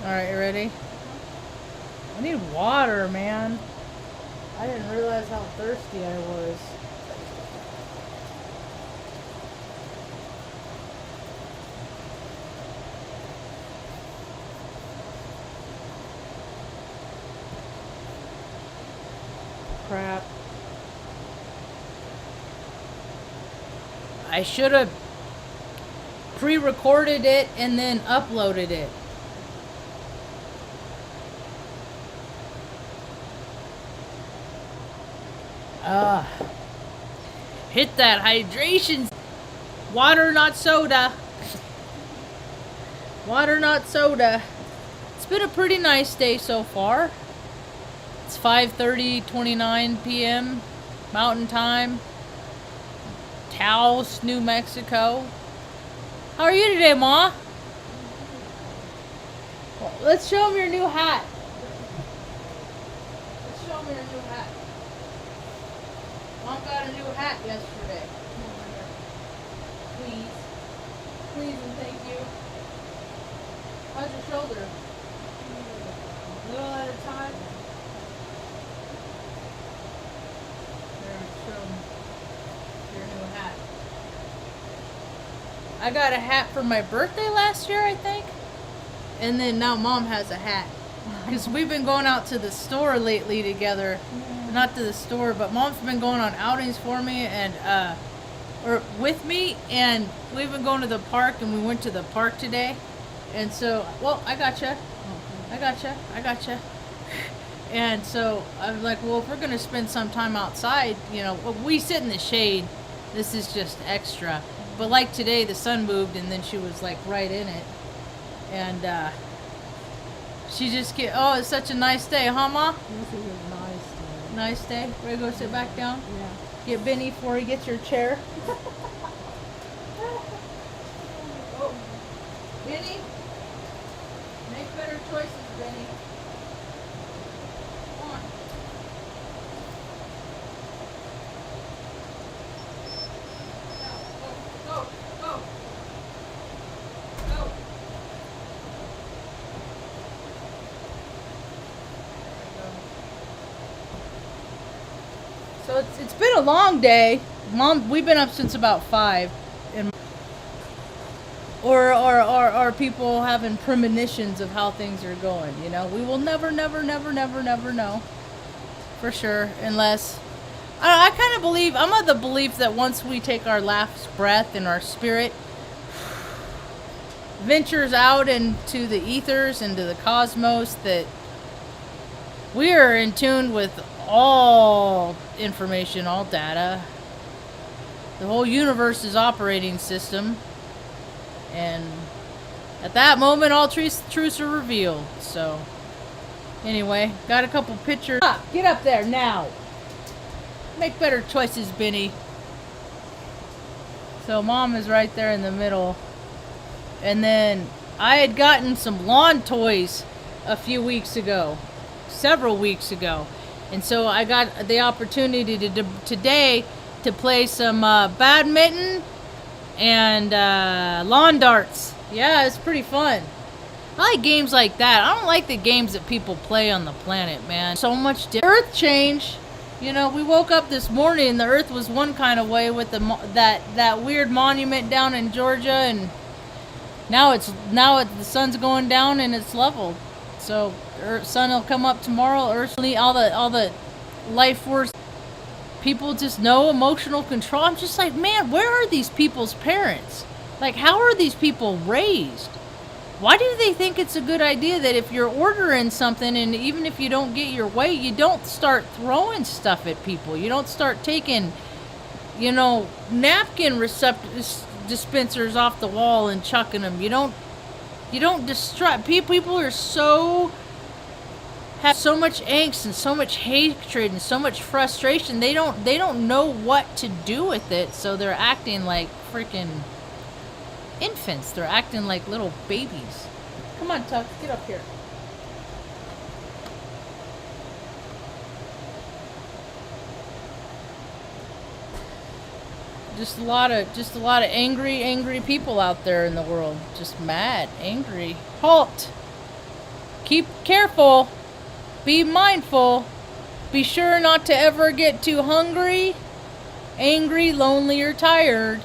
Alright, you ready? I need water, man. I didn't realize how thirsty I was. Crap. I should have pre-recorded it and then uploaded it. Hit that hydration. Water, not soda. Water, not soda. It's been a pretty nice day so far. It's 5:29 p.m. Mountain Time. Taos, New Mexico. How are you today, Ma? Well, let's show them your new hat. Let's show them your new hat. Mom got a new hat yesterday. Please. Please and thank you. How's your shoulder? A little at a time. Here, show them your new hat. I got a hat for my birthday last year, I think. And then now Mom has a hat. Because we've been going out to the store lately together. Not to the store, but Mom's been going on outings for me and or with me, and we've been going to the park, and we went to the park today. And so, well, I gotcha. And so I'm like, well, if we're gonna spend some time outside, you know, we sit in the shade. This is just extra. But like today, the sun moved, and then she was like right in it, and she just get. Oh, it's such a nice day, huh, Ma? This is a nice day. Nice day. Ready to go sit back down? Yeah. Get Benny before he gets your chair. Oh. Benny, make better choices, Benny. Come on. Go, go, go. Go. So it's been a long day. Mom, we've been up since about 5. And or people having premonitions of how things are going, you know? We will never know. For sure. Unless I kind of believe, I'm of the belief that once we take our last breath and our spirit ventures out into the ethers, into the cosmos, that we are in tune with all information, all data. The whole universe's operating system. And at that moment, all truths are revealed. So, anyway, got a couple pictures. Get up there now. Make better choices, Benny. So, Mom is right there in the middle. And then I had gotten some lawn toys a few weeks ago. Several weeks ago. And so I got the opportunity today to play some badminton and lawn darts. Yeah, it's pretty fun. I like games like that. I don't like the games that people play on the planet, man. So much earth change. You know, we woke up this morning and the earth was one kind of way with that weird monument down in Georgia, and now the sun's going down and it's leveled. So sun will come up tomorrow. Earth, all the life force. People just know emotional control. I'm just like, man, where are these people's parents? Like, how are these people raised? Why do they think it's a good idea that if you're ordering something, and even if you don't get your way, you don't start throwing stuff at people? You don't start taking, you know, napkin dispensers off the wall and chucking them. You don't distract. People are have so much angst and so much hatred and so much frustration. They don't know what to do with it, so they're acting like freaking infants. They're acting like little babies. Come on, Tuck, get up here. Just a lot of angry people out there in the world. Just mad, angry. Halt! keep careful. Be mindful. Be sure not to ever get too hungry, angry, lonely, or tired.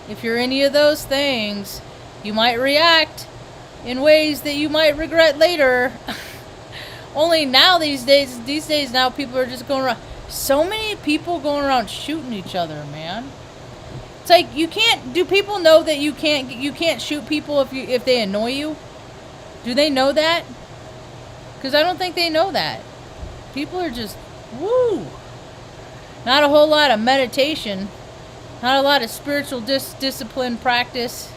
If you're any of those things, you might react in ways that you might regret later. Only now these days now people are just going around. So many people going around shooting each other, man. It's like you can't. Do people know that you can't shoot people if they annoy you? Do they know that? Because I don't think they know that. People are just woo. Not a whole lot of meditation. Not a lot of spiritual discipline practice.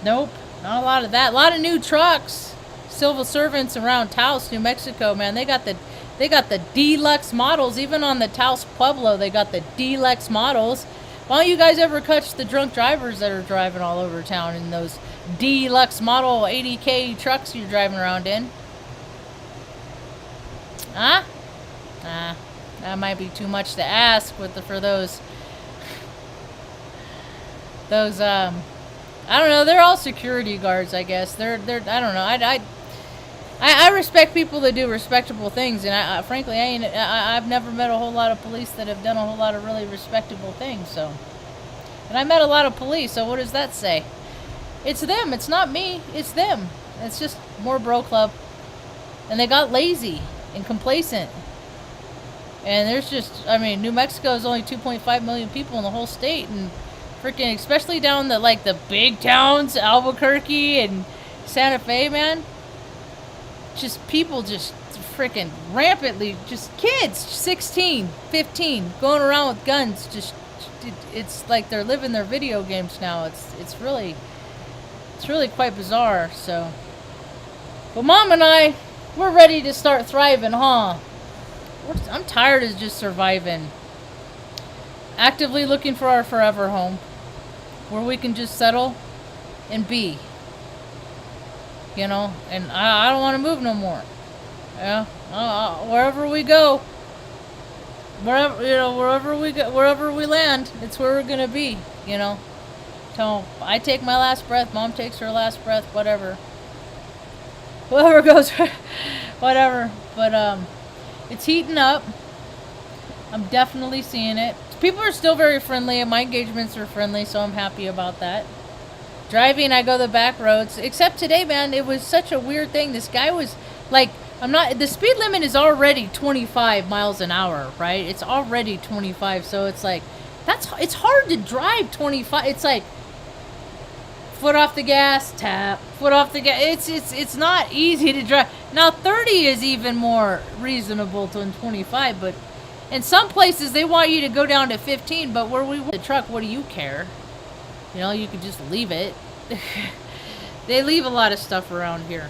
Nope, not a lot of that. A lot of new trucks. Civil servants around Taos, New Mexico, man. They got the deluxe models. Even on the Taos Pueblo, they got the deluxe models. Why don't you guys ever catch the drunk drivers that are driving all over town in those deluxe model 80K trucks you're driving around in? Huh? That might be too much to ask for those I don't know, they're all security guards, I guess. They're I don't know. I respect people that do respectable things, and frankly, I've never met a whole lot of police that have done a whole lot of really respectable things. So, and I met a lot of police. So what does that say? It's them. It's not me. It's them. It's just more bro club, and they got lazy and complacent. And there's just, I mean, New Mexico is only 2.5 million people in the whole state, and freaking, especially down the big towns, Albuquerque and Santa Fe, man. Just people just freaking rampantly, just kids, 16, 15, going around with guns. Just, it's like they're living their video games now. It's really quite bizarre. So, but Mom and I, we're ready to start thriving, huh? I'm tired of just surviving. Actively looking for our forever home, where we can just settle and be. You know, and I don't want to move no more. Yeah, wherever we go, wherever we land, it's where we're gonna be. You know, so I take my last breath, Mom takes her last breath, whatever goes, whatever. But it's heating up. I'm definitely seeing it. People are still very friendly, and my engagements are friendly, so I'm happy about that. Driving, I go the back roads. Except today, man, it was such a weird thing. This guy was like, the speed limit is already 25 miles an hour, right? It's already 25, so it's like, it's hard to drive 25. It's like, foot off the gas, tap, foot off the gas. It's not easy to drive. Now, 30 is even more reasonable than 25, but in some places, they want you to go down to 15, but where we the truck, what do you care? You know, you could just leave it. They leave a lot of stuff around here.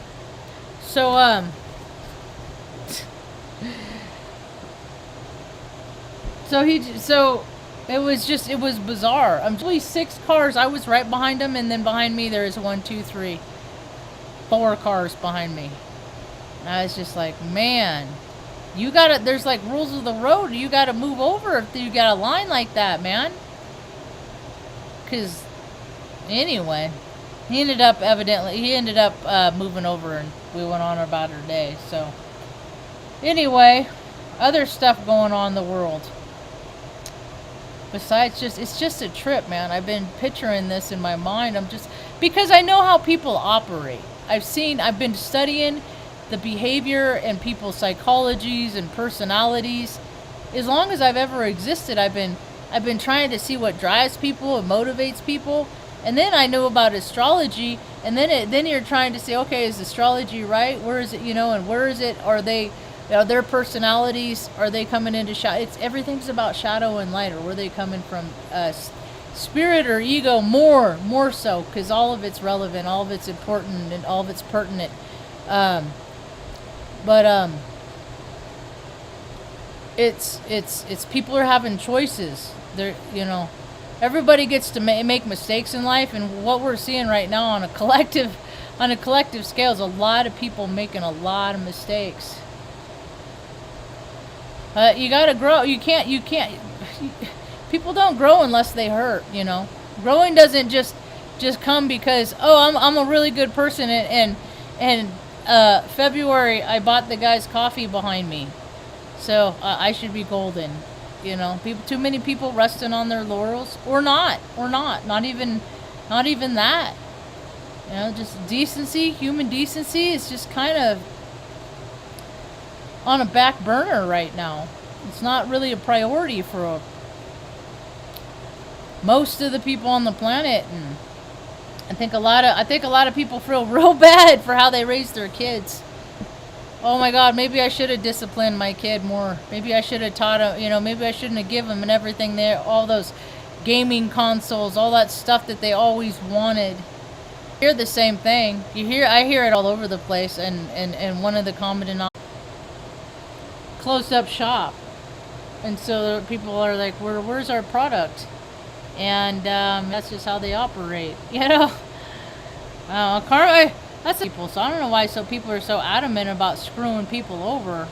So, so it was bizarre. I'm really 6 cars. I was right behind him, and then behind me there's 1, 2, 3, 4 cars behind me. And I was just like, man, there's like rules of the road. You gotta move over if you got a line like that, man. Cause anyway, he ended up moving over, and we went on about our day. So anyway, other stuff going on in the world. Besides it's just a trip, man. I've been picturing this in my mind. Because I know how people operate. I've been studying the behavior and people's psychologies and personalities. As long as I've ever existed, I've been trying to see what drives people and motivates people. And then I know about astrology, and then you're trying to say, okay, is astrology right? Where is it, and where is it? Are their personalities, are they coming into shadow? Everything's about shadow and light, or where they coming from, spirit or ego, more so, because all of it's relevant, all of it's important, and all of it's pertinent. It's people are having choices. They're, everybody gets to make mistakes in life, and what we're seeing right now on a collective scale is a lot of people making a lot of mistakes. You gotta grow. You can't. People don't grow unless they hurt. Growing doesn't just come because I'm a really good person and February, I bought the guy's coffee behind me. So I should be golden. You know, too many people resting on their laurels, or not, not even that. You know, just decency, human decency is just kind of on a back burner right now. It's not really a priority for most of the people on the planet, and I think a lot of people feel real bad for how they raise their kids. Oh my God, maybe I should have disciplined my kid more. Maybe I should have taught him, you know, maybe I shouldn't have given him and everything there, all those gaming consoles, all that stuff that they always wanted. You hear the same thing. I hear it all over the place, and one of the common denominators, closed up shop. And so people are like, where's our product? And that's just how they operate, you know. That's people. So I don't know why people are so adamant about screwing people over.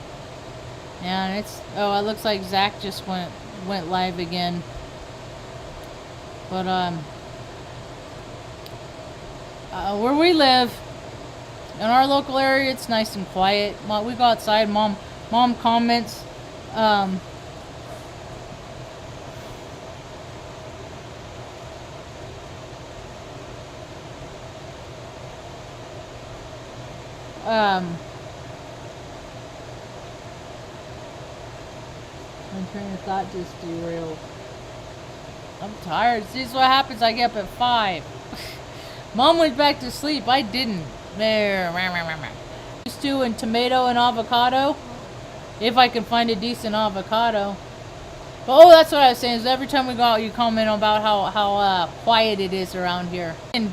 And it looks like Zach just went live again. But where we live, in our local area, it's nice and quiet. We go outside. Mom comments. My train of thought just derailed. I'm tired. See, this is what happens. I get up at 5. Mom went back to sleep. I didn't. Stew and tomato and avocado. If I can find a decent avocado. But that's what I was saying. Is every time we go out, you comment about how quiet it is around here. And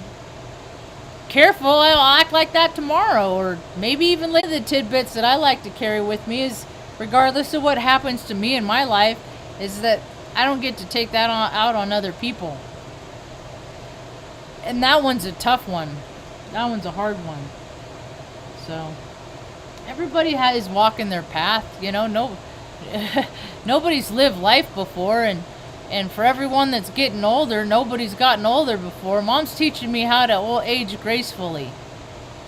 careful, I'll act like that tomorrow, or maybe even later. The tidbits that I like to carry with me is, regardless of what happens to me in my life, is that I don't get to take that out on other people. And that one's a tough one. That one's a hard one. So everybody is walking their path, you know. Nobody's lived life before, and for everyone that's getting older, nobody's gotten older before. Mom's teaching me how to age gracefully,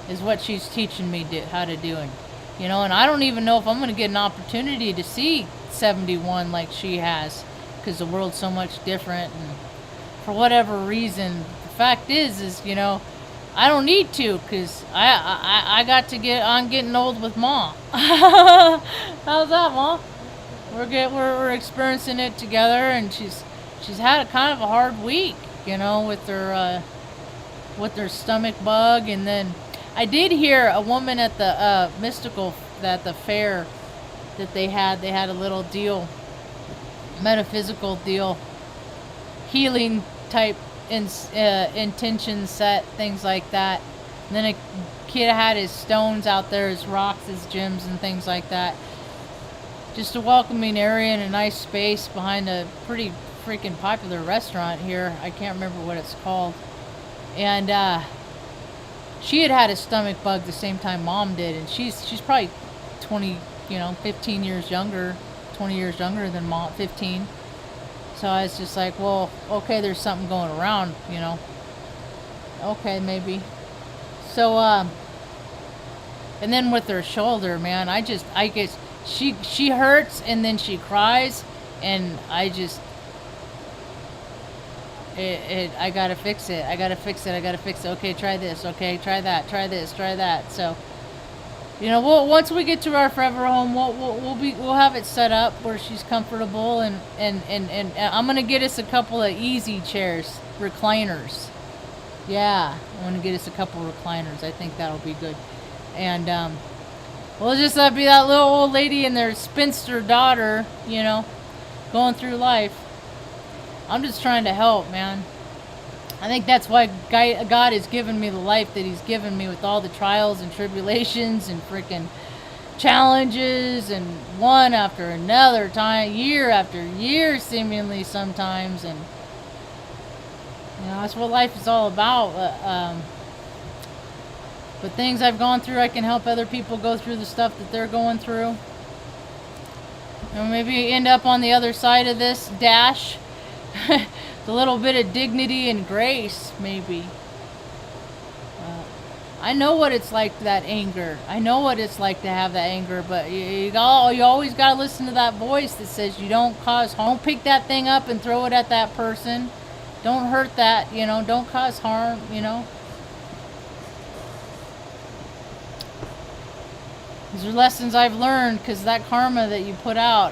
is what she's teaching me how to do. And, you know, and I don't even know if I'm going to get an opportunity to see 71 like she has, because the world's so much different. And for whatever reason, the fact is, you know, I don't need to, because I got to get on getting old with Mom. How's that, Mom? We're experiencing it together, and she's had a kind of a hard week, you know, with her stomach bug. And then I did hear a woman at the the fair that they had a little deal, metaphysical deal, healing type intention set, things like that. And then a kid had his stones out there, his rocks, his gems, and things like that. Just a welcoming area and a nice space behind a pretty freaking popular restaurant here. I can't remember what it's called. And she had a stomach bug the same time Mom did, and she's probably 15 years younger, 20 years younger than Mom, 15. So I was just like, well, okay, there's something going around, you know. Okay, maybe. So and then with her shoulder, man, I guess she hurts, and then she cries, and I gotta fix it. I gotta fix it. Okay, try this. Okay, try that. Try this. Try that. So, you know, once we get to our forever home, we'll have it set up where she's comfortable, and I'm gonna get us a couple of easy chairs, recliners. Yeah, I'm gonna get us a couple of recliners. I think that'll be good. And we'll just be that little old lady and their spinster daughter, you know, going through life. I'm just trying to help, man. I think that's why God has given me the life that He's given me, with all the trials and tribulations and freaking challenges, and one after another time, year after year, seemingly sometimes. And, you know, that's what life is all about. But things I've gone through, I can help other people go through the stuff that they're going through. And maybe end up on the other side of this dash. The little bit of dignity and grace, maybe. I know what it's like, that anger. I know what it's like to have that anger, but you always got to listen to that voice that says you don't cause harm. Don't pick that thing up and throw it at that person. Don't hurt that, don't cause harm, These are lessons I've learned, because that karma that you put out,